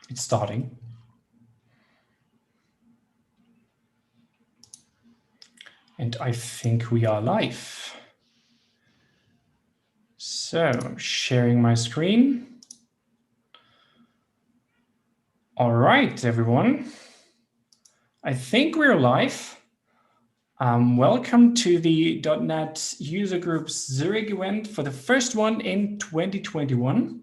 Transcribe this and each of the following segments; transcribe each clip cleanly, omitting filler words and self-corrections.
It's starting. And I think we are live. So I'm sharing my screen. All right, everyone. I think we're live. Welcome to the .NET User Group's Zurich event for the first one in 2021.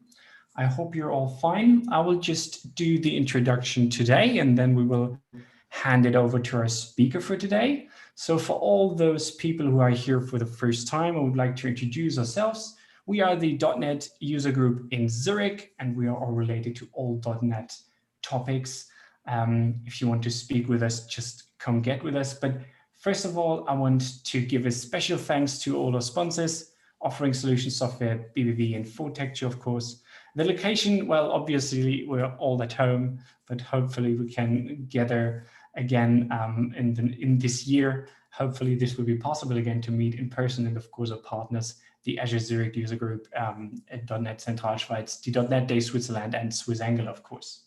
I hope you're all fine. I will just do the introduction today, and then we will hand it over to our speaker for today. So for all those people who are here for the first time, I would like to introduce ourselves. We are the .NET User Group in Zurich, and we are all related to all .NET topics. If you want to speak with us, just come get with us. But first of all, I want to give a special thanks to all our sponsors, Offering Solution Software, BBB, and Photecture, of course. The location, well, obviously we're all at home, but hopefully we can gather again in this year. Hopefully this will be possible again to meet in person, and of course our partners, the Azure Zurich User Group, at .NET Zentralschweiz, the .NET Day Switzerland, and Swiss Angular, of course.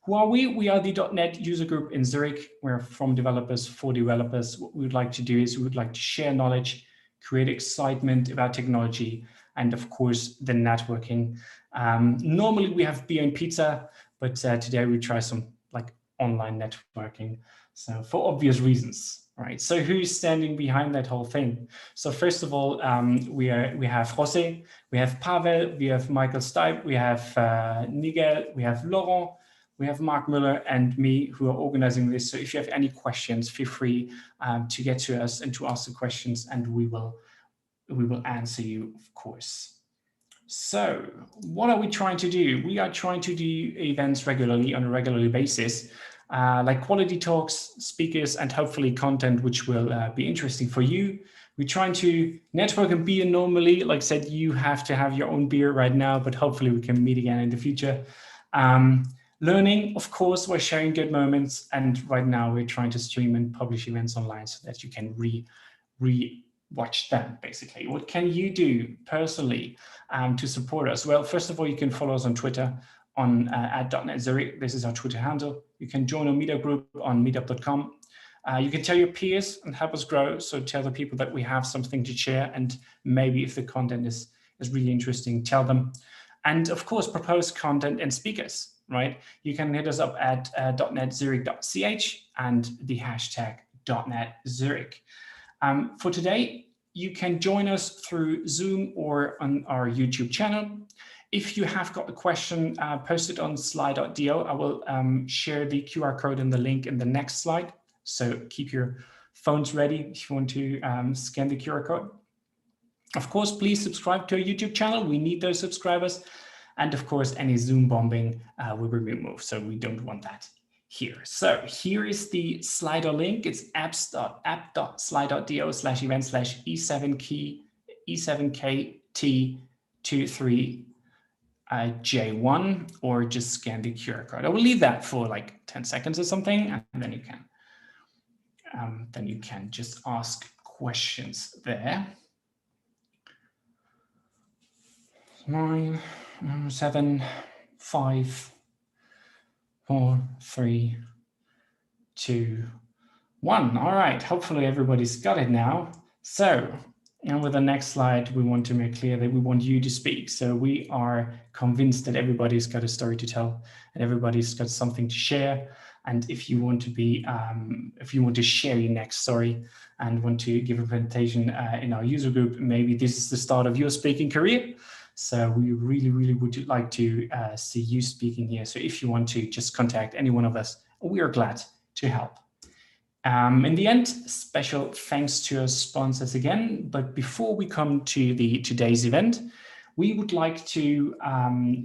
Who are we? We are the .NET User Group in Zurich. We're from developers for developers. What we would like to do is we would like to share knowledge, create excitement about technology, and of course the networking. Normally we have beer and pizza, but today we try some like online networking. So for obvious reasons, right? So who's standing behind that whole thing? So first of all, we have Jose, we have Pavel, we have Michael Stipe, we have Nigel, we have Laurent, we have Mark Müller and me who are organizing this. So if you have any questions, feel free to get to us and to ask the questions, and we will answer you, of course. So what are we trying to do? We are trying to do events regularly on a regular basis, like quality talks, speakers, and hopefully content which will be interesting for you. We're trying to network and beer normally. Like I said, you have to have your own beer right now, but hopefully we can meet again in the future. Learning, of course, we're sharing good moments, and right now we're trying to stream and publish events online so that you can re-watch them, basically. What can you do personally to support us? Well, first of all, you can follow us on Twitter on @.NET Zurich. This is our Twitter handle. You can join our meetup group on meetup.com. You can tell your peers and help us grow. So tell the people that we have something to share, and maybe if the content is really interesting, tell them. And of course, propose content and speakers, right? You can hit us up at .netzurich.ch and the hashtag .NETZurich. For today, you can join us through Zoom or on our YouTube channel. If you have got a question, post it on slide.do. I will share the QR code and the link in the next slide. So keep your phones ready if you want to scan the QR code. Of course, please subscribe to our YouTube channel. We need those subscribers. And of course, any Zoom bombing will be removed. So we don't want that here. So here is the Slido link. It's apps.slido/event/E7KT23J1, or just scan the QR code. I will leave that for like 10 seconds or something, and then you can just ask questions there. 9, 7, 5, 4, 3, 2, 1. All right, hopefully everybody's got it now. So, and with the next slide, we want to make clear that we want you to speak. So we are convinced that everybody's got a story to tell and everybody's got something to share. And if you want to be, if you want to share your next story and want to give a presentation in our user group, maybe this is the start of your speaking career. So we really would like to see you speaking here. So if you want to, just contact any one of us. We are glad to help. In the end, special thanks to our sponsors again. But before we come to today's event, we would like to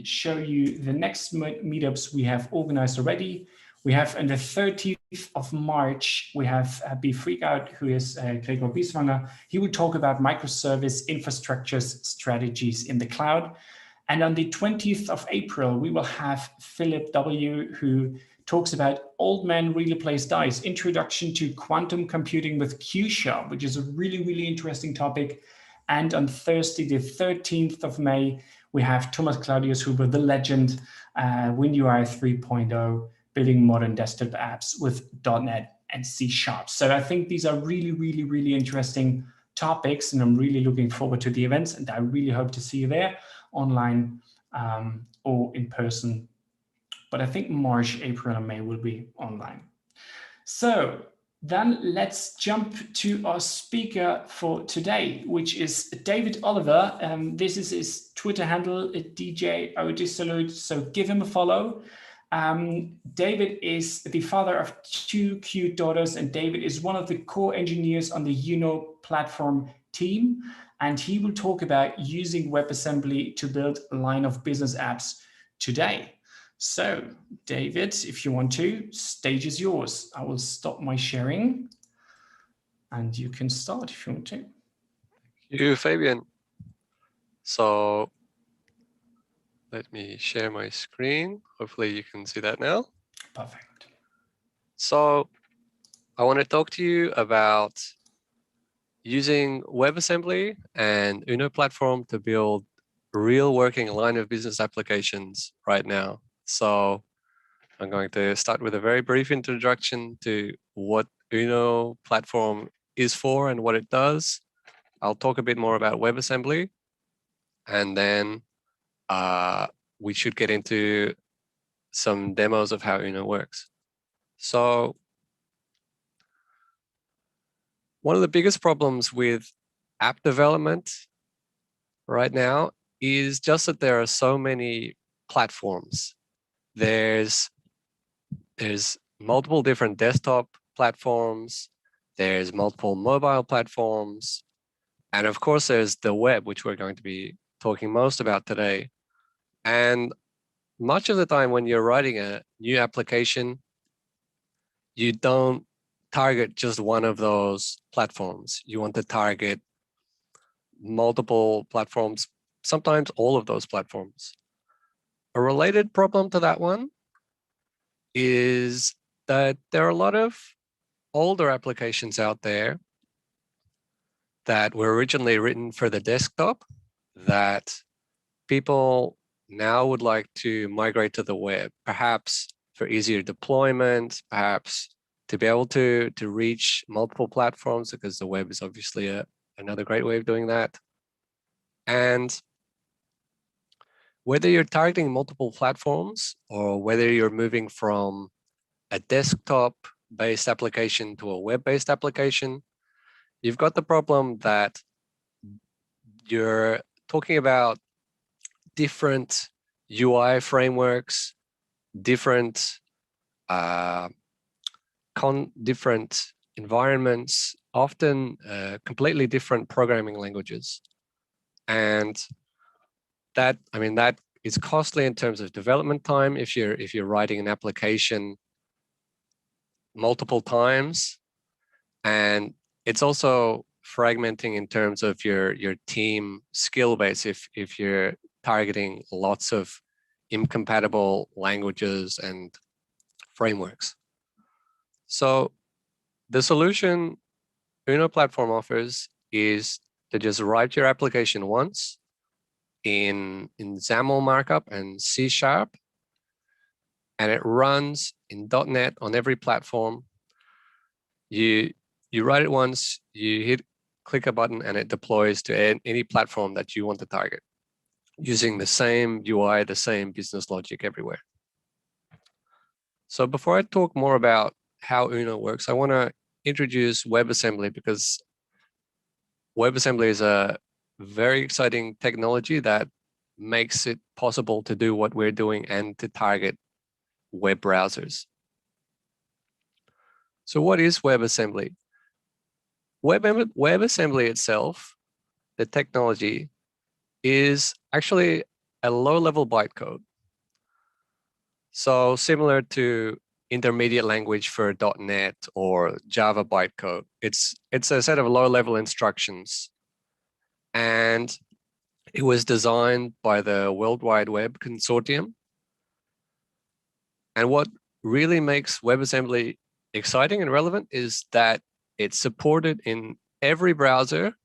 show you the next meetups we have organized already. We have on the 30th of March, we have B Freakout, who is Gregor Bieswanger. He will talk about microservice infrastructures strategies in the cloud. And on the 20th of April, we will have Philip W., who talks about Old Man Really Plays Dice, Introduction to Quantum Computing with Q-Sharp, which is a really interesting topic. And on Thursday, the 13th of May, we have Thomas Claudius Huber, the legend, WinUI 3.0, building modern desktop apps with .NET and C#. So I think these are really, really, really interesting topics, and I'm really looking forward to the events, and I really hope to see you there online or in person. But I think March, April, and May will be online. So then let's jump to our speaker for today, which is David Oliver. This is his Twitter handle, DJ Odisolute, so give him a follow. David is the father of 2 cute daughters, and David is one of the core engineers on the Uno platform team, and he will talk about using WebAssembly to build line of business apps today. So, David, if you want to, stage is yours. I will stop my sharing and you can start if you want to. Thank you, Fabian. So let me share my screen. Hopefully you can see that now. Perfect. So I want to talk to you about using WebAssembly and Uno platform to build real working line of business applications right now. So I'm going to start with a very brief introduction to what Uno platform is for and what it does. I'll talk a bit more about WebAssembly, and then we should get into some demos of how Uno works. So one of the biggest problems with app development right now is just that there are so many platforms. There's multiple different desktop platforms, there's multiple mobile platforms, and of course there's the web, which we're going to be talking most about today. And much of the time when you're writing a new application, you don't target just one of those platforms. You want to target multiple platforms, sometimes all of those platforms. A related problem to that one is that there are a lot of older applications out there that were originally written for the desktop that people now would like to migrate to the web, perhaps for easier deployment, perhaps to be able to reach multiple platforms, because the web is obviously another great way of doing that. And whether you're targeting multiple platforms or whether you're moving from a desktop-based application to a web-based application, you've got the problem that you're talking about different UI frameworks, different different environments, often completely different programming languages. And that is costly in terms of development time if you're writing an application multiple times, and it's also fragmenting in terms of your team skill base if you're targeting lots of incompatible languages and frameworks. So the solution Uno platform offers is to just write your application once in XAML markup and C#, and it runs in .NET on every platform. You write it once, you click a button, and it deploys to any platform that you want to target, using the same UI, the same business logic everywhere. So before I talk more about how Uno works, I want to introduce WebAssembly, because WebAssembly is a very exciting technology that makes it possible to do what we're doing and to target web browsers. So what is WebAssembly? WebAssembly itself, the technology, is actually a low-level bytecode. So similar to intermediate language for .NET or Java bytecode, it's a set of low-level instructions, and it was designed by the World Wide Web Consortium. And what really makes WebAssembly exciting and relevant is that it's supported in every browser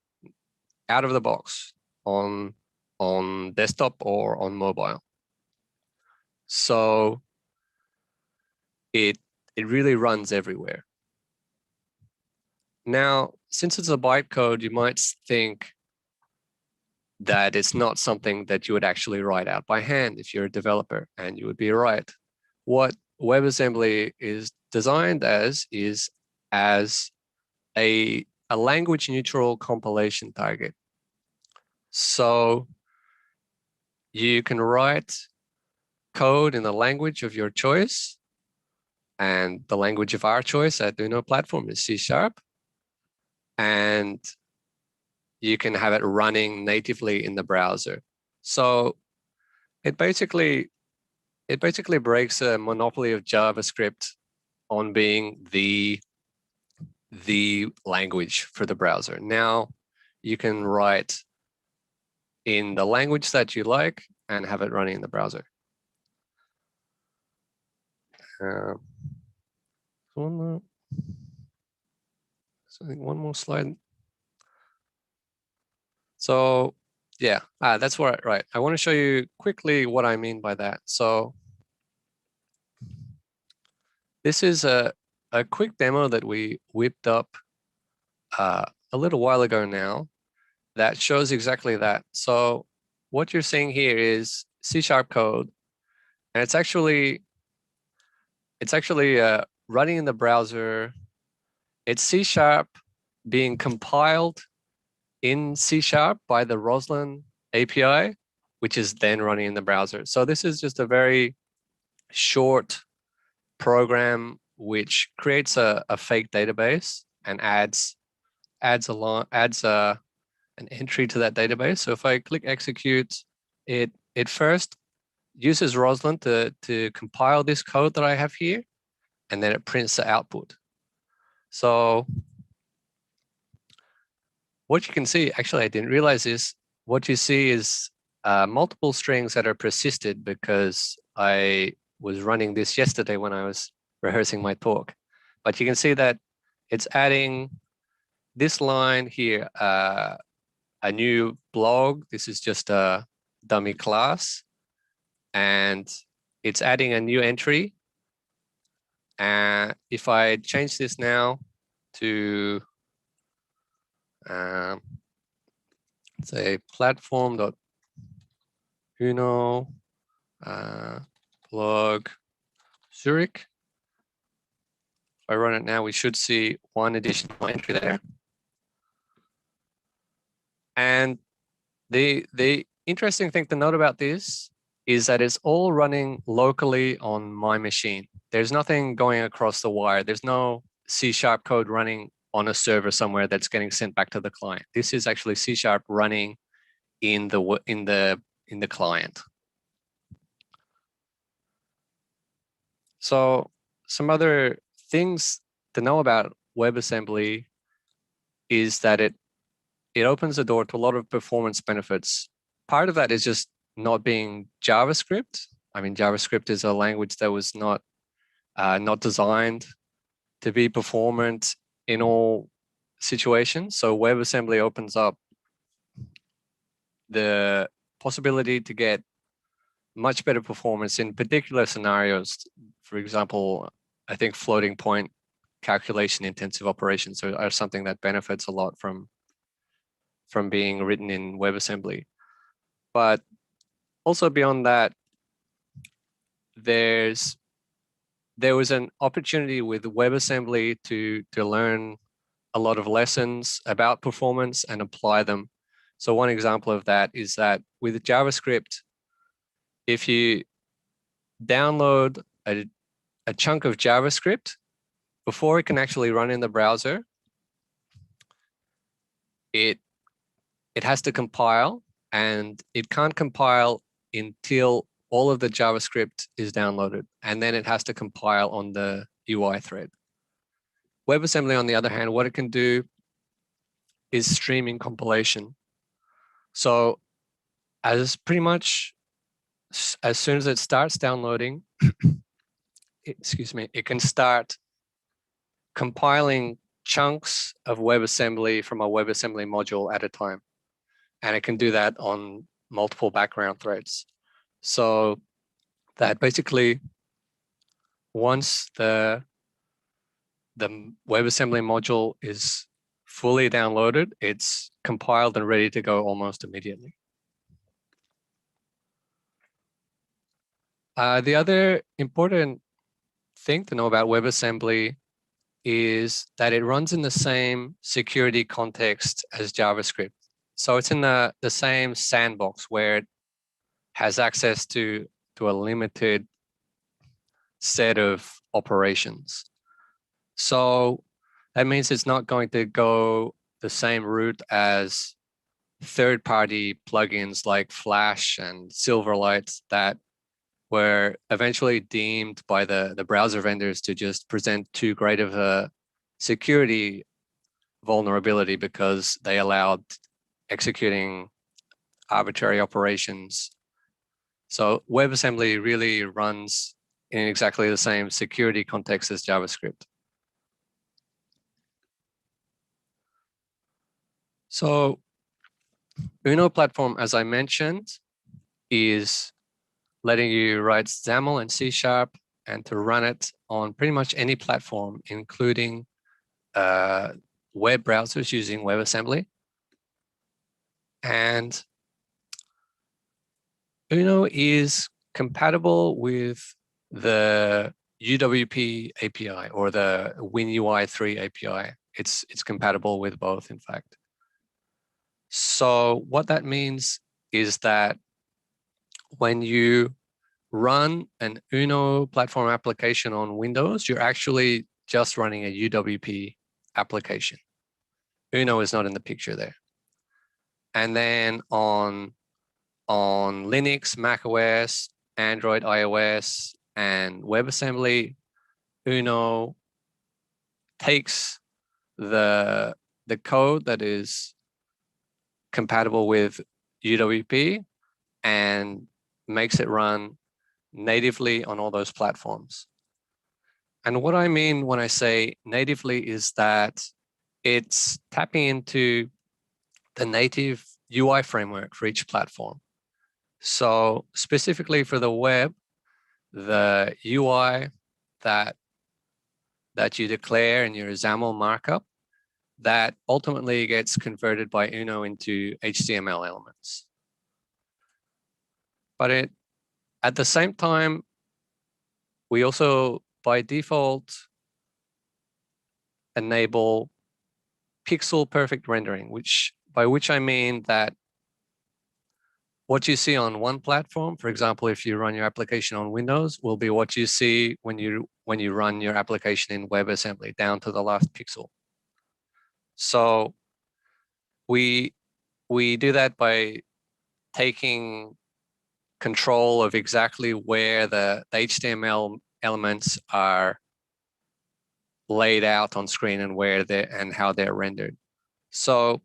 out of the box, on on desktop or on mobile. So it really runs everywhere. Now, since it's a bytecode, you might think that it's not something that you would actually write out by hand if you're a developer, and you would be right. What WebAssembly is designed as is as a language neutral compilation target. So you can write code in the language of your choice, and the language of our choice at Uno platform is C#, and you can have it running natively in the browser. So it basically breaks a monopoly of JavaScript on being the language for the browser. Now you can write in the language that you like and have it running in the browser. One more slide. So yeah, that's right. I want to show you quickly what I mean by that. So this is a quick demo that we whipped up a little while ago now that shows exactly that. So what you're seeing here is C# code, and it's actually running in the browser. It's C# being compiled in C# by the Roslyn API, which is then running in the browser. So this is just a very short program which creates a fake database and adds an entry to that database. So if I click execute, it first uses Roslyn to compile this code that I have here, and then it prints the output. So what you can see, actually I didn't realize this, what you see is multiple strings that are persisted because I was running this yesterday when I was rehearsing my talk. But you can see that it's adding this line here, a new blog. This is just a dummy class, and it's adding a new entry. And if I change this now to say platform.uno blog Zurich. If I run it now, we should see one additional entry there. And the interesting thing to note about this is that it's all running locally on my machine. There's nothing going across the wire. There's no C# code running on a server somewhere that's getting sent back to the client. This is actually C# running in the client. So some other things to know about WebAssembly is that it opens the door to a lot of performance benefits. Part of that is just not being JavaScript. I mean, JavaScript is a language that was not designed to be performant in all situations. So WebAssembly opens up the possibility to get much better performance in particular scenarios. For example, I think floating point calculation intensive operations are something that benefits a lot from being written in WebAssembly. But also beyond that, there was an opportunity with WebAssembly to learn a lot of lessons about performance and apply them. So one example of that is that with JavaScript, if you download a chunk of JavaScript, before it can actually run in the browser, it has to compile, and it can't compile until all of the JavaScript is downloaded, and then it has to compile on the UI thread. WebAssembly, on the other hand, what it can do is streaming compilation. So as soon as it starts downloading, it can start compiling chunks of WebAssembly from a WebAssembly module at a time. And it can do that on multiple background threads. So that basically once the WebAssembly module is fully downloaded, it's compiled and ready to go almost immediately. The other important thing to know about WebAssembly is that it runs in the same security context as JavaScript. So it's in the same sandbox where it has access to a limited set of operations. So that means it's not going to go the same route as third-party plugins like Flash and Silverlight that were eventually deemed by the browser vendors to just present too great of a security vulnerability because they allowed executing arbitrary operations. So WebAssembly really runs in exactly the same security context as JavaScript. So Uno platform, as I mentioned, is letting you write XAML and C# and to run it on pretty much any platform, including web browsers using WebAssembly. And Uno is compatible with the UWP API or the WinUI 3 API. It's compatible with both, in fact. So what that means is that when you run an Uno platform application on Windows, you're actually just running a UWP application. Uno is not in the picture there. And then on Linux, macOS, Android, iOS, and WebAssembly, Uno takes the code that is compatible with UWP and makes it run natively on all those platforms. And what I mean when I say natively is that it's tapping into the native UI framework for each platform. So specifically for the web, the UI that you declare in your XAML markup, that ultimately gets converted by Uno into HTML elements. But at the same time, we also, by default, enable pixel perfect rendering, by which I mean that what you see on one platform, for example, if you run your application on Windows, will be what you see when you run your application in WebAssembly, down to the last pixel. So we do that by taking control of exactly where the HTML elements are laid out on screen and how they're rendered. So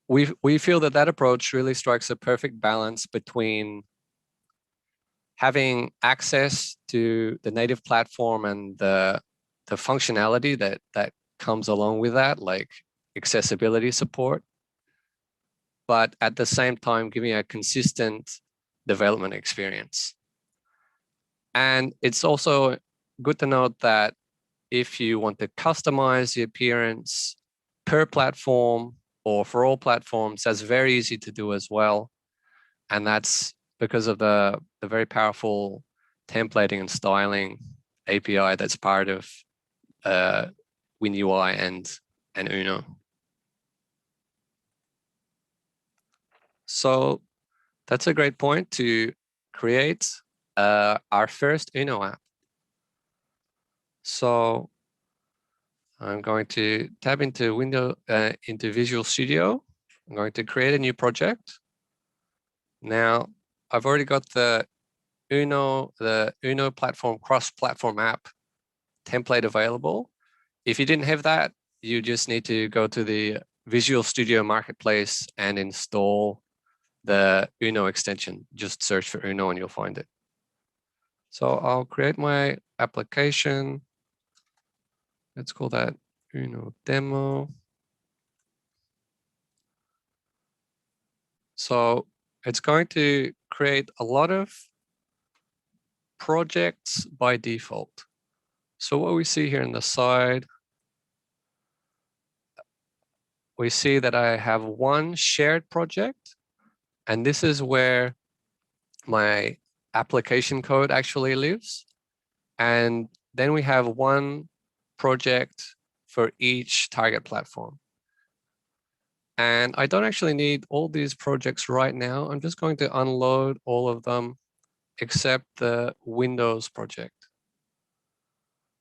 we feel that approach really strikes a perfect balance between having access to the native platform and the functionality that comes along with that, like accessibility support, but at the same time giving a consistent development experience. And it's also good to note that if you want to customize the appearance per platform or for all platforms, that's very easy to do as well. And that's because of the very powerful templating and styling API that's part of WinUI and Uno. So that's a great point to create our first Uno app. So I'm going to tab into into Visual Studio. I'm going to create a new project. Now, I've already got the Uno platform cross-platform app template available. If you didn't have that, you just need to go to the Visual Studio Marketplace and install the Uno extension. Just search for Uno and you'll find it. So I'll create my application. Let's call that Uno demo. So it's going to create a lot of projects by default. So what we see here on the side, we see that I have one shared project, and this is where my application code actually lives. And then we have one project for each target platform. And I don't actually need all these projects right now. I'm just going to unload all of them except the Windows project.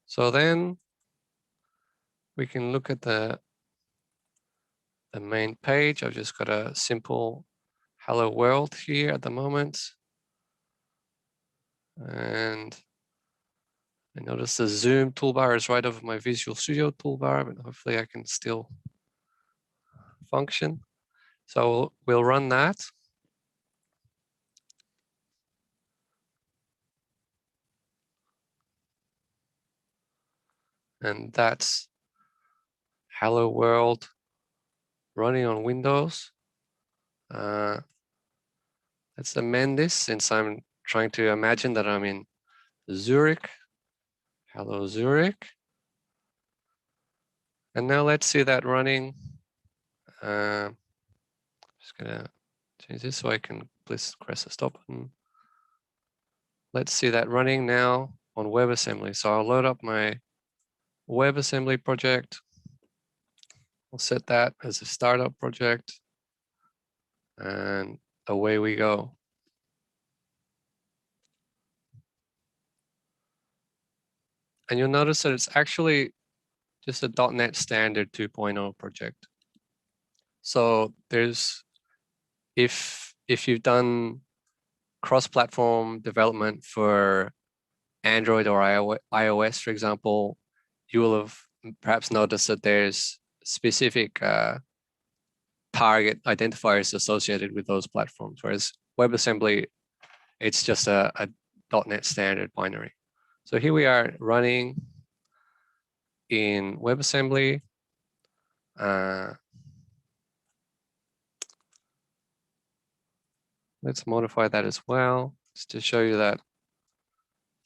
So then we can look at the main page. I've just got a simple hello world here at the moment. And I notice the zoom toolbar is right over my Visual Studio toolbar, but hopefully I can still function. So we'll run that. And that's hello world running on Windows. Let's amend this since I'm trying to imagine that I'm in Zurich. Hello, Zurich. And now let's see that running. Just gonna change this so I can please press the stop button. Let's see that running now on WebAssembly. So I'll load up my WebAssembly project. I'll set that as a startup project. And away we go. And you'll notice that it's actually just a .NET Standard 2.0 project. So there's, if you've done cross-platform development for Android or iOS, for example, you will have perhaps noticed that there's specific target identifiers associated with those platforms, whereas WebAssembly, it's just a .NET Standard binary. So here we are running in WebAssembly. Let's modify that as well, just to show you that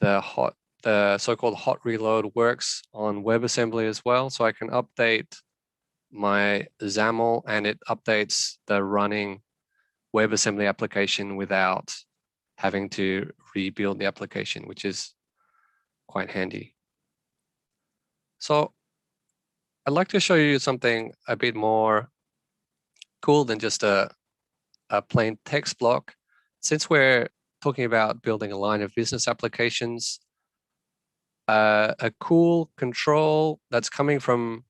the so-called hot reload works on WebAssembly as well. So I can update my XAML and it updates the running WebAssembly application without having to rebuild the application, which is quite handy. So I'd like to show you something a bit more cool than just a plain text block. Since we're talking about building a line of business applications, a cool control that's coming from,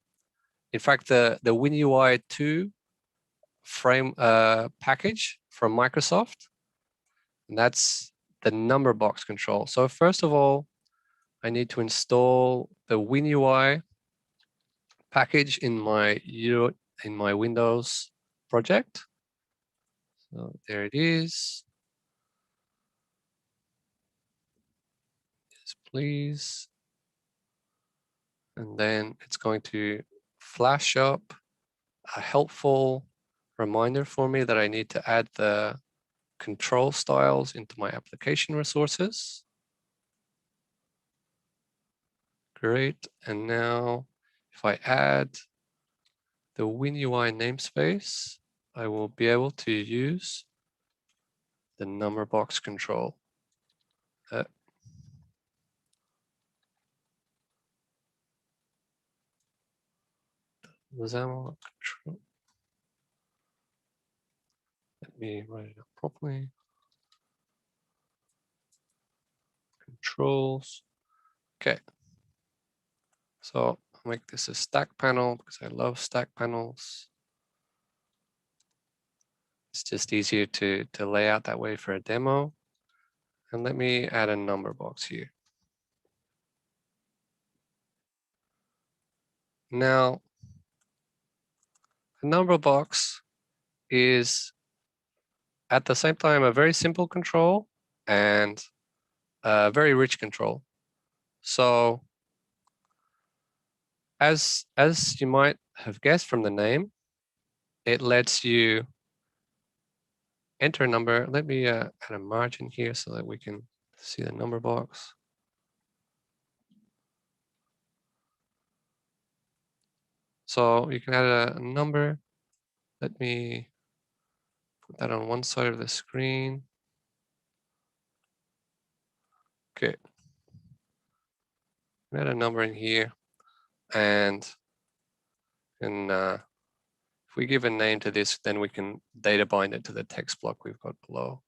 in fact, the WinUI 2 frame package from Microsoft, and that's the number box control. So first of all, I need to install the WinUI package in my Windows project. So there it is. Yes, please. And then it's going to flash up a helpful reminder for me that I need to add the control styles into my application resources. Great. And now if I add the WinUI namespace, I will be able to use the number box control. XAML control. Let me write it up properly. Controls. Okay. So I'll make this a stack panel because I love stack panels. It's just easier to lay out that way for a demo. And let me add a number box here. Now, a number box is at the same time a very simple control and a very rich control. So as you might have guessed from the name, it lets you enter a number. Let me add a margin here so that we can see the number box. So you can add a number. Let me put that on one side of the screen. Okay. Add a number in here, and if we give a name to this, then we can data bind it to the text block we've got below.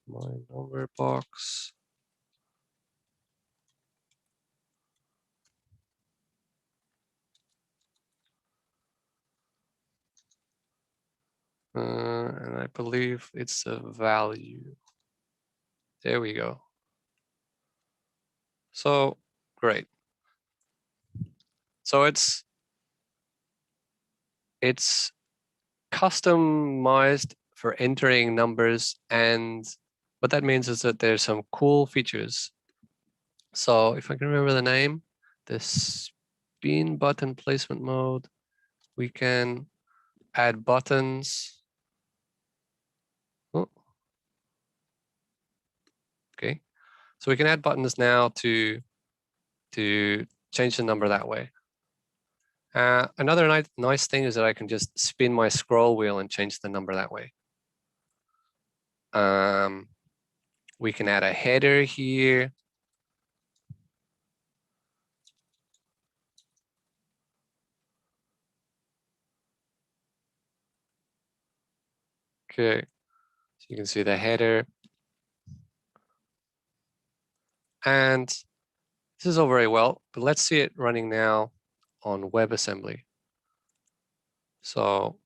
My number box. And I believe it's a value. There we go. So great. So it's customized for entering numbers, and what that means is that there's some cool features. So if I can remember the name, the spin button placement mode, we can add buttons. Oh. Okay, so we can add buttons now to change the number that way. Another nice thing is that I can just spin my scroll wheel and change the number that way. We can add a header here. Okay, so you can see the header. And this is all very well, but let's see it running now on WebAssembly. So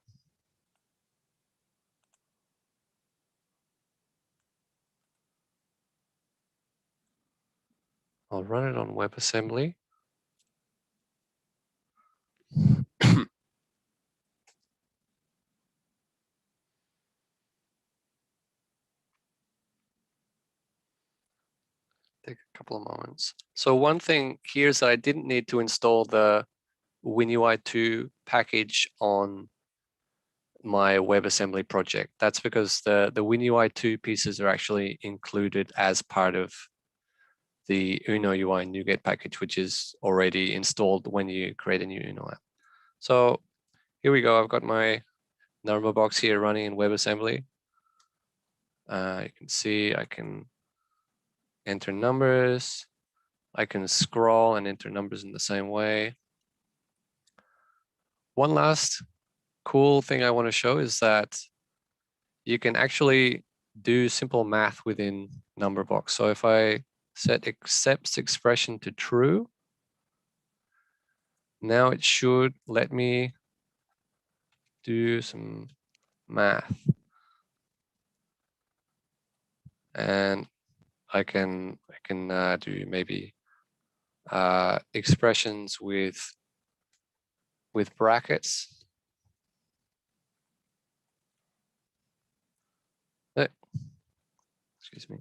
I'll run it on WebAssembly. Take a couple of moments. So one thing here is that I didn't need to install the WinUI2 package on my WebAssembly project. That's because the WinUI2 pieces are actually included as part of the Uno.UI NuGet package, which is already installed when you create a new Uno app. So here we go. I've got my number box here running in WebAssembly. You can see I can enter numbers. I can scroll and enter numbers in the same way. One last cool thing I want to show is that you can actually do simple math within number box. So if I set accepts expression to true, now it should let me do some math. And I can do maybe expressions with brackets. Excuse me.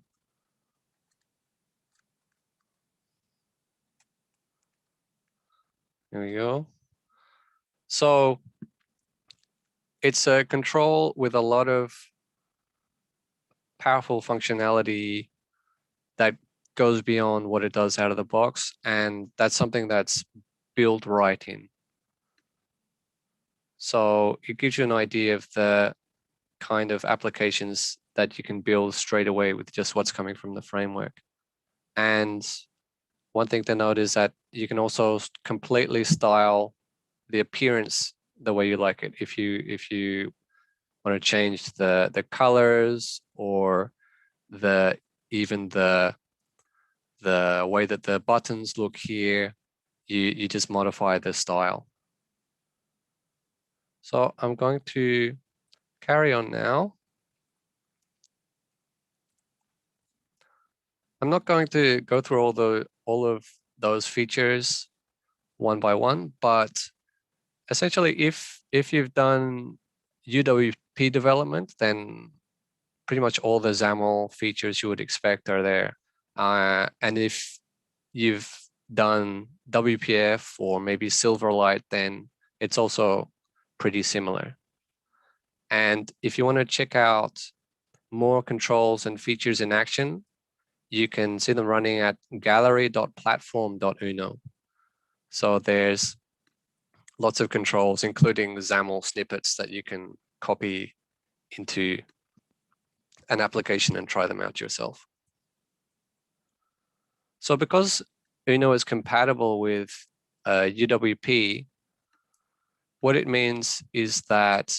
There we go. So it's a control with a lot of powerful functionality that goes beyond what it does out of the box. And that's something that's built right in. So it gives you an idea of the kind of applications that you can build straight away with just what's coming from the framework. And one thing to note is that you can also completely style the appearance the way you like it. If you want to change the colors or even the way that the buttons look here, you just modify the style. So I'm going to carry on now. I'm not going to go through all of those features one by one, but essentially, if you've done UWP development, then pretty much all the XAML features you would expect are there. And if you've done WPF or maybe Silverlight, then it's also pretty similar. And if you want to check out more controls and features in action, you can see them running at gallery.platform.uno. So there's lots of controls, including XAML snippets that you can copy into an application and try them out yourself. So because Uno is compatible with UWP, what it means is that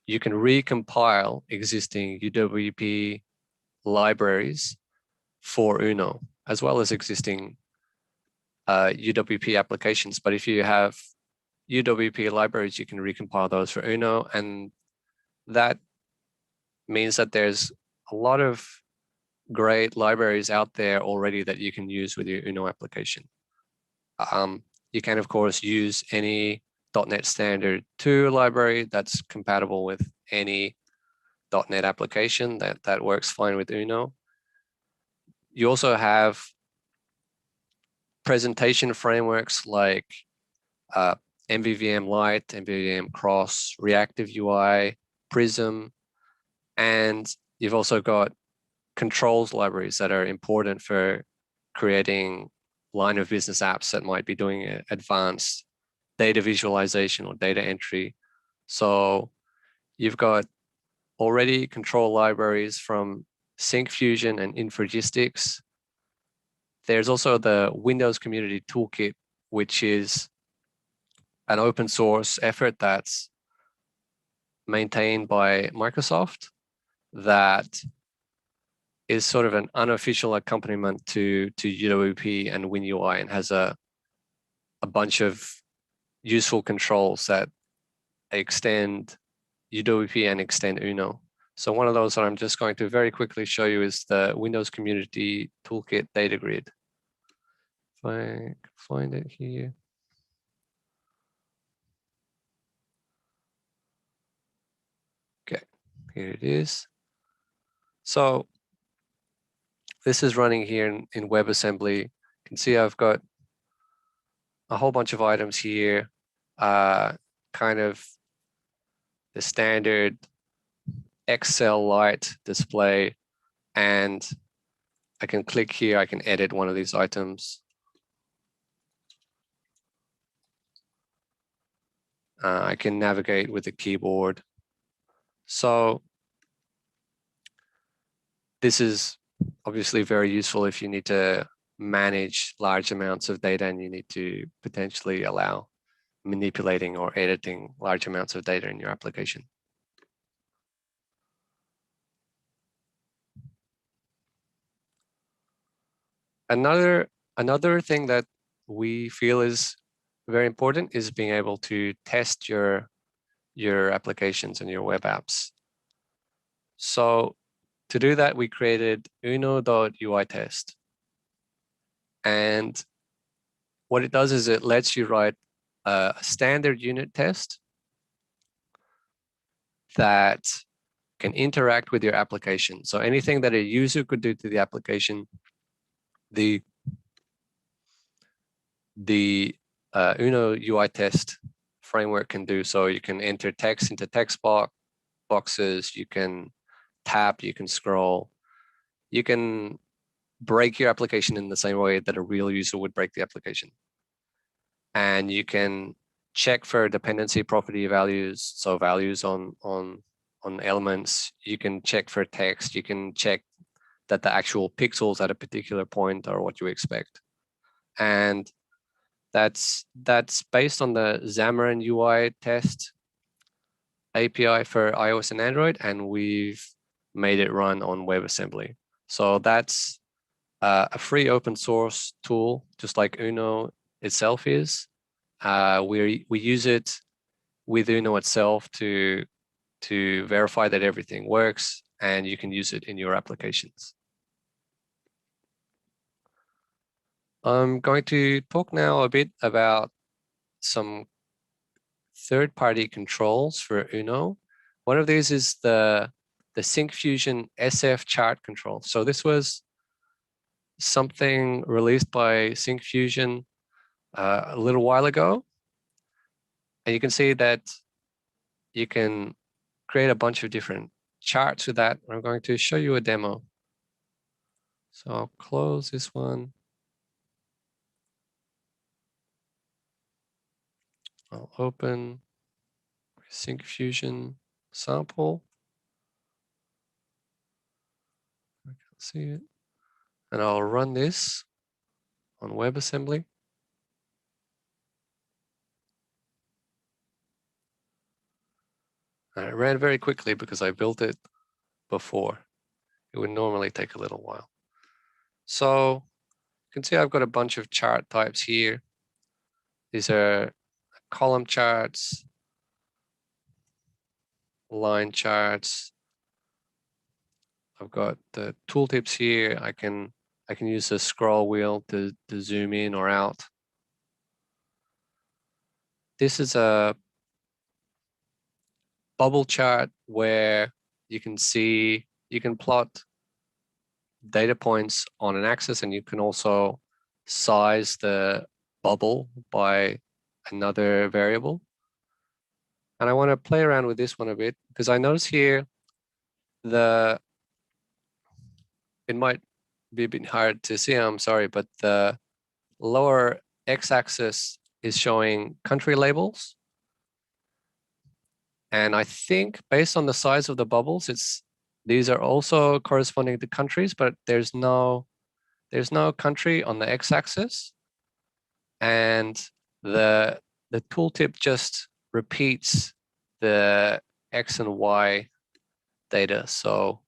you can recompile existing UWP libraries for Uno, as well as existing UWP applications. But if you have UWP libraries, you can recompile those for Uno, and that means that there's a lot of great libraries out there already that you can use with your Uno application. You can, of course, use any .NET Standard 2 library that's compatible with any .NET application that works fine with Uno. You also have presentation frameworks like MVVM Lite, MVVM Cross, Reactive UI, Prism, and you've also got controls libraries that are important for creating line of business apps that might be doing advanced data visualization or data entry. So you've got already control libraries from Syncfusion and Infragistics. There's also the Windows Community Toolkit, which is an open source effort that's maintained by Microsoft that is sort of an unofficial accompaniment to UWP and WinUI, and has a bunch of useful controls that extend UWP and extend Uno. So one of those that I'm just going to very quickly show you is the Windows Community Toolkit Data Grid. If I can find it here. Okay, here it is. So this is running here in WebAssembly. You can see I've got a whole bunch of items here, kind of the standard XL-Lite display, and I can click here, I can edit one of these items. I can navigate with the keyboard. So this is obviously very useful if you need to manage large amounts of data and you need to potentially allow manipulating or editing large amounts of data in your application. Another thing that we feel is very important is being able to test your applications and your web apps. So to do that, we created Uno.UITest. And what it does is it lets you write a standard unit test that can interact with your application. So anything that a user could do to the application, the Uno.UITest framework can do. So you can enter text into text boxes, you can tap, you can scroll, you can break your application in the same way that a real user would break the application. And you can check for dependency property values, so values on elements. You can check for text. You can check that the actual pixels at a particular point are what you expect. And that's based on the Xamarin UI test API for iOS and Android, and we've made it run on WebAssembly. So that's a free open source tool, just like Uno itself is. We use it with Uno itself to verify that everything works, and you can use it in your applications. I'm going to talk now a bit about some third-party controls for Uno. One of these is the Syncfusion SF chart control. So this was something released by Syncfusion a little while ago. And you can see that you can create a bunch of different charts with that. I'm going to show you a demo. So I'll close this one. I'll open Syncfusion sample. I can't see it. And I'll run this on WebAssembly. And it ran very quickly because I built it before. It would normally take a little while. So you can see I've got a bunch of chart types here. These are column charts, line charts. I've got the tooltips here. I can use the scroll wheel to zoom in or out. This is a bubble chart where you can plot data points on an axis, and you can also size the bubble by another variable. And I want to play around with this one a bit because I notice here it might be a bit hard to see, I'm sorry, but the lower x-axis is showing country labels. And I think based on the size of the bubbles, these are also corresponding to countries, but there's no country on the x-axis. And the tooltip just repeats the X and Y data. So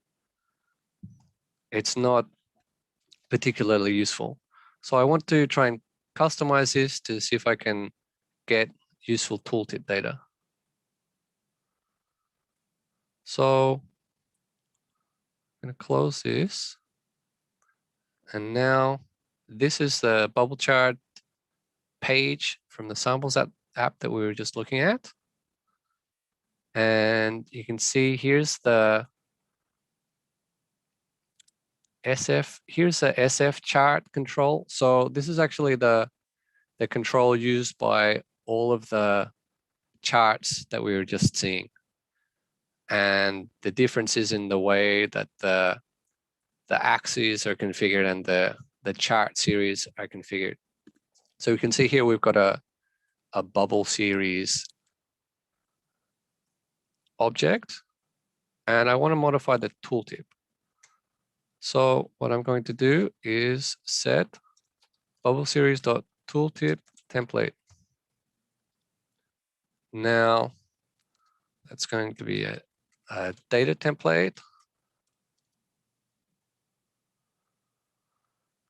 it's not particularly useful. So I want to try and customize this to see if I can get useful tooltip data. So I'm going to close this. And now this is the bubble chart page from the samples app that we were just looking at. And you can see here's the SF chart control. So this is actually the control used by all of the charts that we were just seeing. And the difference is in the way that the axes are configured and the chart series are configured. So we can see here we've got a bubble series object, and I want to modify the tooltip. So what I'm going to do is set bubble series.tooltip template. Now that's going to be a data template.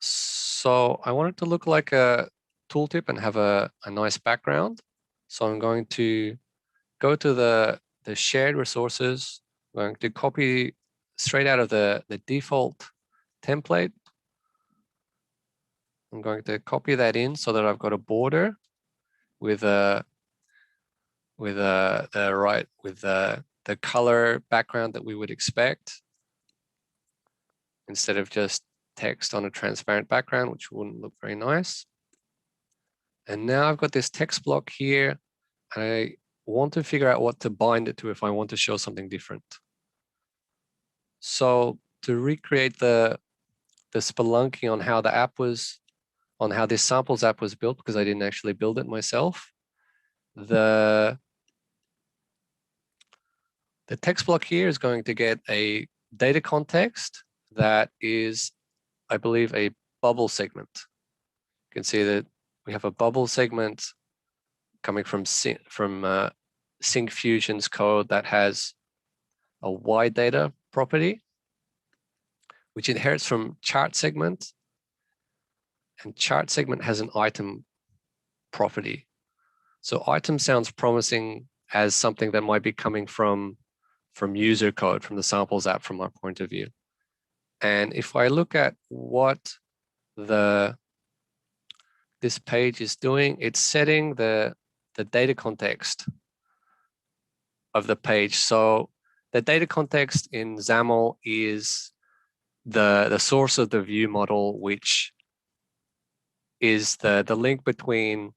So I want it to look like a tooltip and have a nice background. So I'm going to go to the shared resources. I'm going to copy straight out of the default template. I'm going to copy that in so that I've got a border with the color background that we would expect, instead of just text on a transparent background, which wouldn't look very nice. And now I've got this text block here, and I want to figure out what to bind it to if I want to show something different. So to recreate the spelunking on how the app was, on how this samples app was built, because I didn't actually build it myself, the text block here is going to get a data context that is, I believe, a bubble segment. You can see that we have a bubble segment coming from Syncfusion's code that has a Y data property, which inherits from chart segment, and chart segment has an item property. So item sounds promising as something that might be coming from user code, from the samples app, from our point of view. And if I look at what this page is doing, it's setting the data context of the page. So the data context in XAML is the source of the view model, which is the link between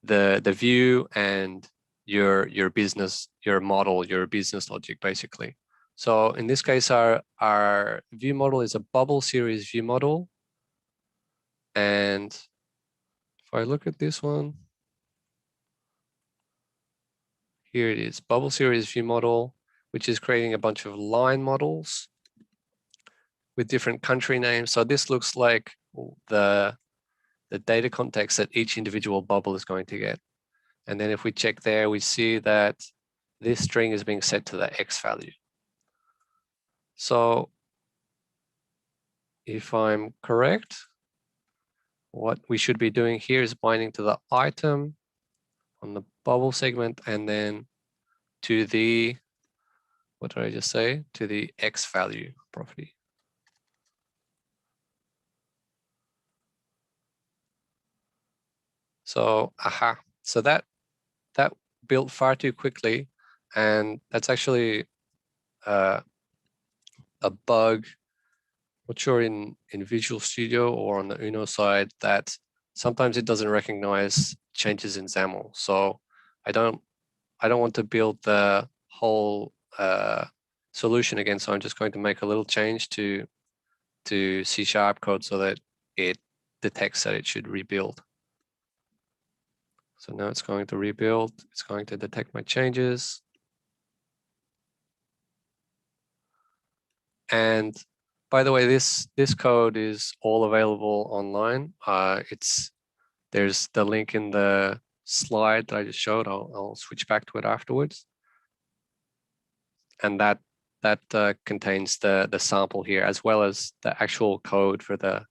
the view and your business, your model, your business logic, basically. So in this case, our view model is a bubble series view model. And if I look at this one, here it is, bubble series view model, which is creating a bunch of line models with different country names. So this looks like the data context that each individual bubble is going to get. And then if we check there, we see that this string is being set to the X value. So if I'm correct, what we should be doing here is binding to the item on the bubble segment and then to the, what did I just say? To the X value property. So, so that built far too quickly, and that's actually a bug. Not sure in Visual Studio or on the Uno side that sometimes it doesn't recognize changes in XAML. So I don't want to build the whole solution again. So I'm just going to make a little change to C# code so that it detects that it should rebuild. So now it's going to rebuild. It's going to detect my changes. And by the way, this code is all available online. There's the link in the slide that I just showed. I'll switch back to it afterwards. And that contains the sample here, as well as the actual code for the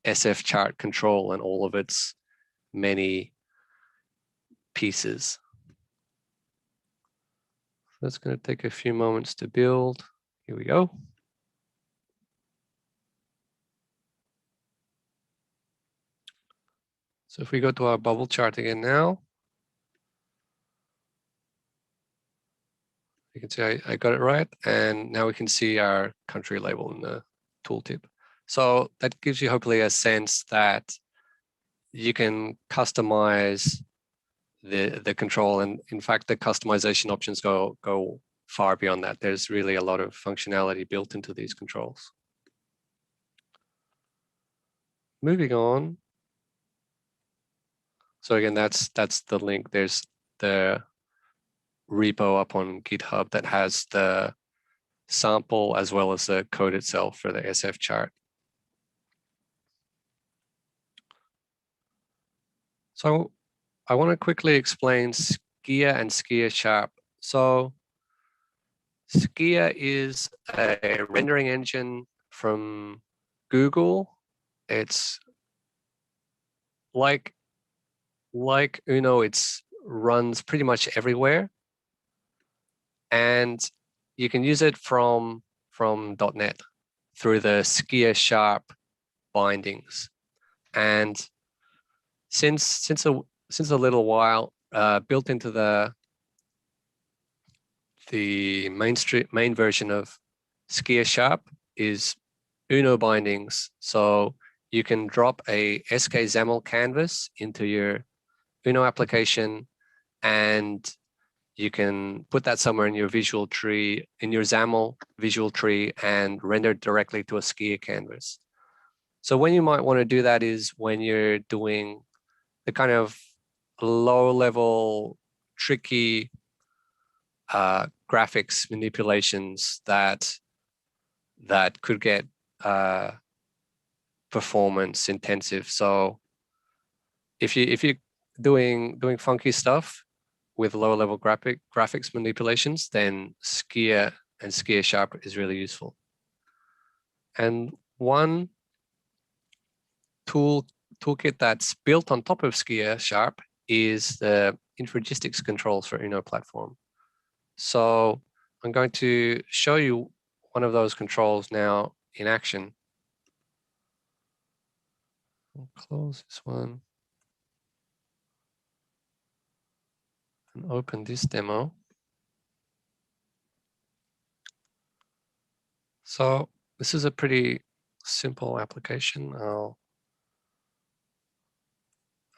SF chart control and all of its many pieces. That's going to take a few moments to build. Here we go. So if we go to our bubble chart again now, you can see I got it right. And now we can see our country label in the tooltip. So that gives you hopefully a sense that you can customize the control. And in fact, the customization options go far beyond that. There's really a lot of functionality built into these controls. Moving on. So again, that's the link. There's the repo up on GitHub that has the sample as well as the code itself for the SF chart. So I want to quickly explain Skia and SkiaSharp. So Skia is a rendering engine from Google. It's like Uno, it runs pretty much everywhere. And you can use it from .NET through the SkiaSharp bindings. And since a little while, built into the main version of SkiaSharp is Uno bindings. So you can drop a XAML canvas into your Uno application, and you can put that somewhere in your visual tree, in your XAML visual tree, and render it directly to a Skia canvas. So when you might want to do that is when you're doing the kind of low-level, tricky graphics manipulations that could get performance intensive. So if you're doing funky stuff with low-level graphics manipulations, then Skia and SkiaSharp is really useful. And one toolkit that's built on top of SkiaSharp is the Infragistics controls for Uno platform. So I'm going to show you one of those controls now in action. I'll close this one and open this demo. So this is a pretty simple application.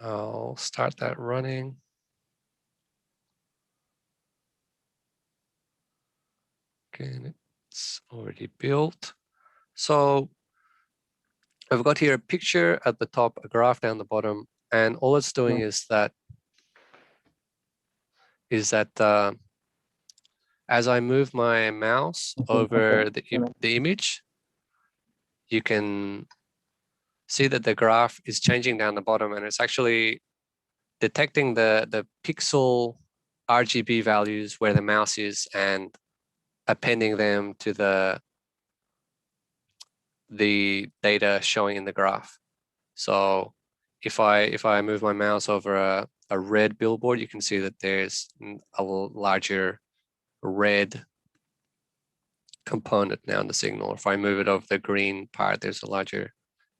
I'll start that running. again, it's already built. So I've got here a picture at the top, a graph down the bottom, and all it's doing is that as I move my mouse over the image, you can see that the graph is changing down the bottom, and it's actually detecting the pixel RGB values where the mouse is and appending them to the data showing in the graph. So if I move my mouse over a red billboard, you can see that there's a larger red component now in the signal. If I move it over the green part, there's a larger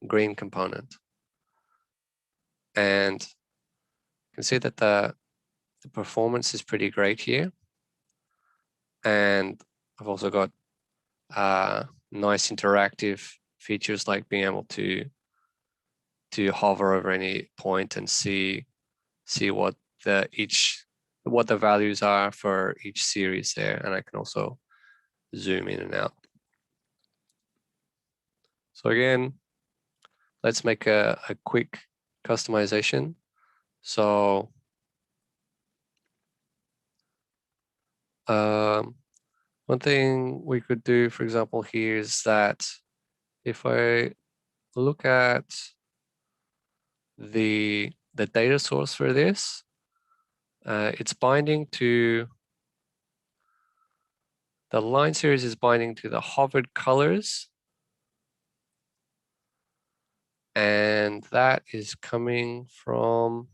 green component. And you can see that the performance is pretty great here. And I've also got nice interactive features like being able to hover over any point and see what the values are for each series there, and I can also zoom in and out. So again, let's make a quick customization. So one thing we could do, for example, here is that if I look at the data source for this, it's binding to the line series is binding to the hovered colors, and that is coming from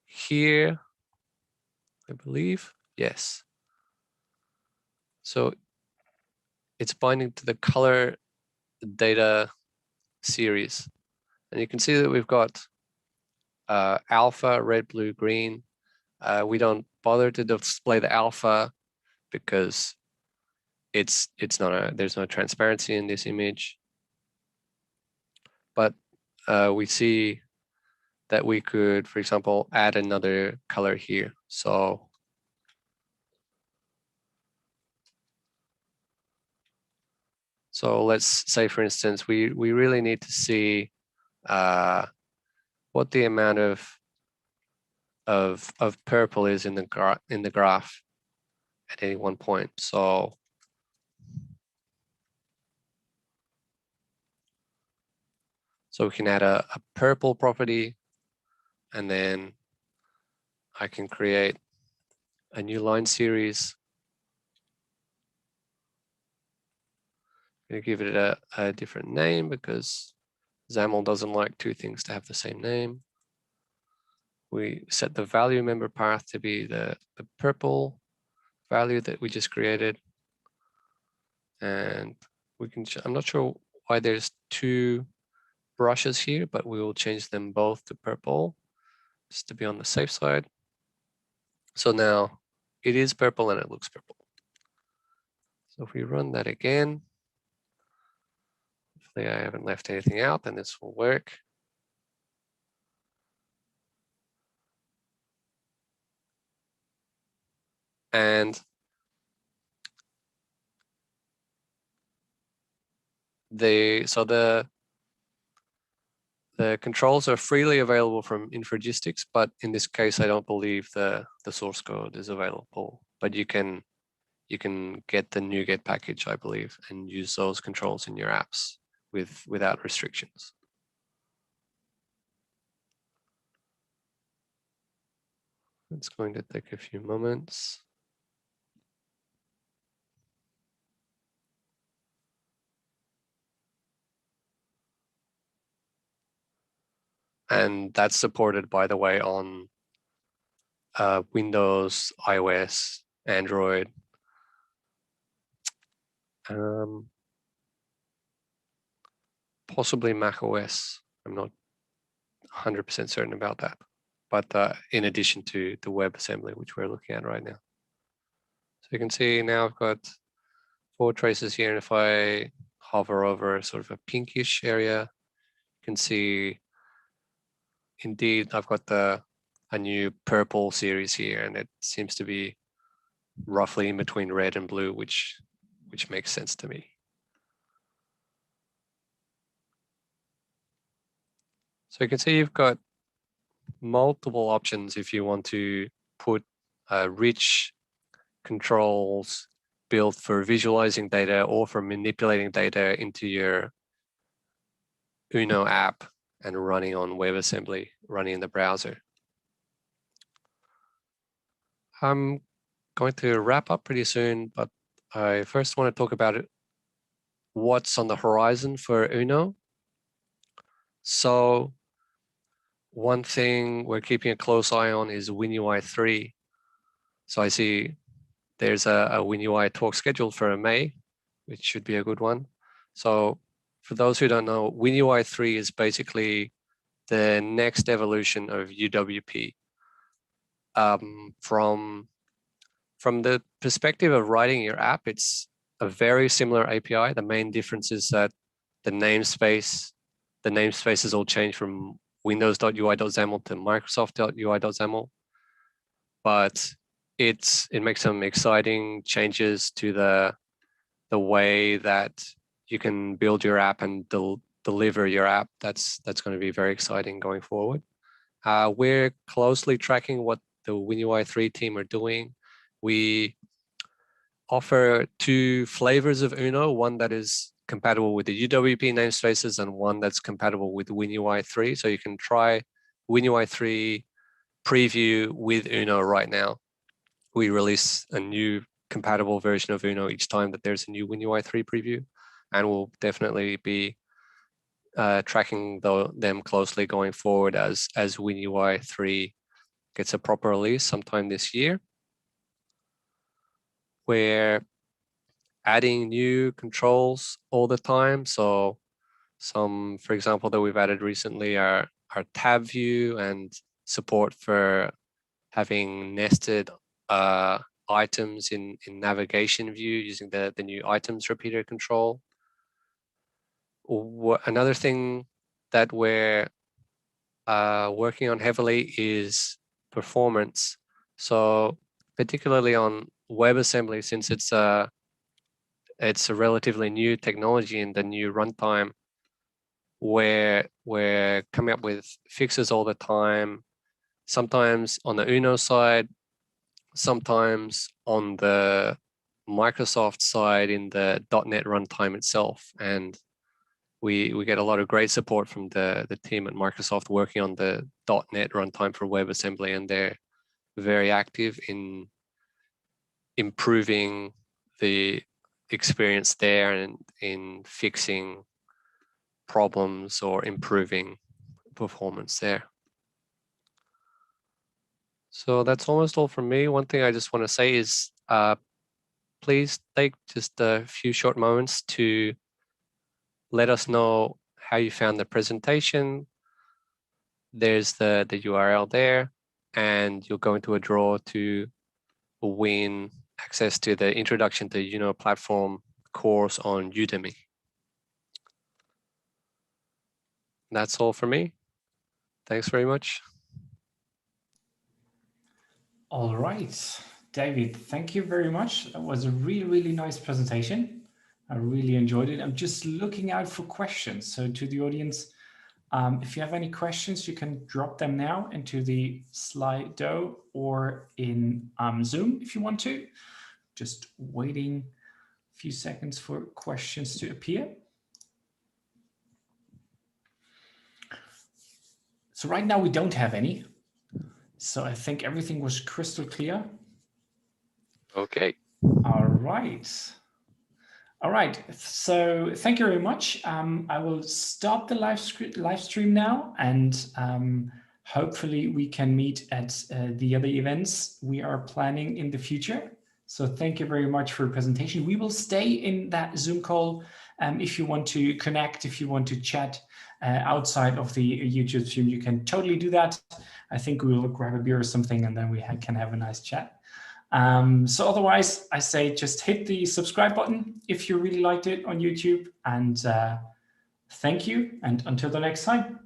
here, I believe. Yes. So it's binding to the color data series, and you can see that we've got alpha, red, blue, green. We don't bother to display the alpha because it's not there's no transparency in this image. But we see that we could, for example, add another color here. So let's say, for instance, we really need to see what the amount of purple is in the graph at any one point. So we can add a purple property, and then I can create a new line series. I'm going to give it a different name because XAML doesn't like two things to have the same name. We set the value member path to be the purple value that we just created. And we can, I'm not sure why there's two brushes here, but we will change them both to purple just to be on the safe side. So now it is purple and it looks purple. So if we run that again, hopefully I haven't left anything out and this will work. And the controls are freely available from Infragistics, but in this case, I don't believe the source code is available. But you can get the NuGet package, I believe, and use those controls in your apps without restrictions. It's going to take a few moments. And that's supported, by the way, on Windows, iOS, Android. Possibly Mac OS. I'm not 100% certain about that. But in addition to the WebAssembly, which we're looking at right now. So you can see now I've got 4 traces here. And if I hover over sort of a pinkish area, you can see indeed I've got a new purple series here, and it seems to be roughly in between red and blue, which makes sense to me. So you can see you've got multiple options if you want to put rich controls built for visualizing data or for manipulating data into your Uno app and running on WebAssembly, running in the browser. I'm going to wrap up pretty soon, but I first want to talk about what's on the horizon for Uno. So one thing we're keeping a close eye on is WinUI 3. So I see there's a WinUI talk scheduled for May, which should be a good one. So for those who don't know, WinUI 3 is basically the next evolution of UWP. From the perspective of writing your app, it's a very similar API. The main difference is that the namespaces all change from Windows.UI.XAML to Microsoft.UI.XAML, but it makes some exciting changes to the way that you can build your app and deliver your app. That's going to be very exciting going forward. We're closely tracking what the WinUI 3 team are doing. We offer 2 flavors of Uno, one that is compatible with the UWP namespaces and one that's compatible with WinUI 3. So you can try WinUI 3 preview with Uno right now. We release a new compatible version of Uno each time that there's a new WinUI 3 preview, and we'll definitely be tracking them closely going forward as WinUI 3 gets a proper release sometime this year. We're adding new controls all the time. So some, for example, that we've added recently are tab view and support for having nested items in navigation view using the new items repeater control. Another thing that we're working on heavily is performance. So particularly on WebAssembly, since it's a relatively new technology in the new runtime, where we're coming up with fixes all the time, sometimes on the Uno side, sometimes on the Microsoft side in the .NET runtime itself. And we get a lot of great support from the team at Microsoft working on the .NET runtime for WebAssembly, and they're very active in improving the experience there and in fixing problems or improving performance there. So that's almost all from me. One thing I just want to say is please take just a few short moments to let us know how you found the presentation. There's the URL there, and you'll go into a draw to win access to the Introduction to Uno Platform course on Udemy. That's all for me. Thanks very much. All right, David, thank you very much. That was a really, really nice presentation. I really enjoyed it. I'm just looking out for questions. So to the audience, if you have any questions, you can drop them now into the Slido or in Zoom if you want to. Just waiting a few seconds for questions to appear. So right now we don't have any. So I think everything was crystal clear. Okay. All right. All right. So thank you very much. I will stop the live stream now, and hopefully we can meet at the other events we are planning in the future. So thank you very much for your presentation. We will stay in that Zoom call if you want to connect, if you want to chat outside of the YouTube stream, you can totally do that. I think we will grab a beer or something, and then we can have a nice chat. So otherwise, I say just hit the subscribe button if you really liked it on YouTube, and thank you, and until the next time.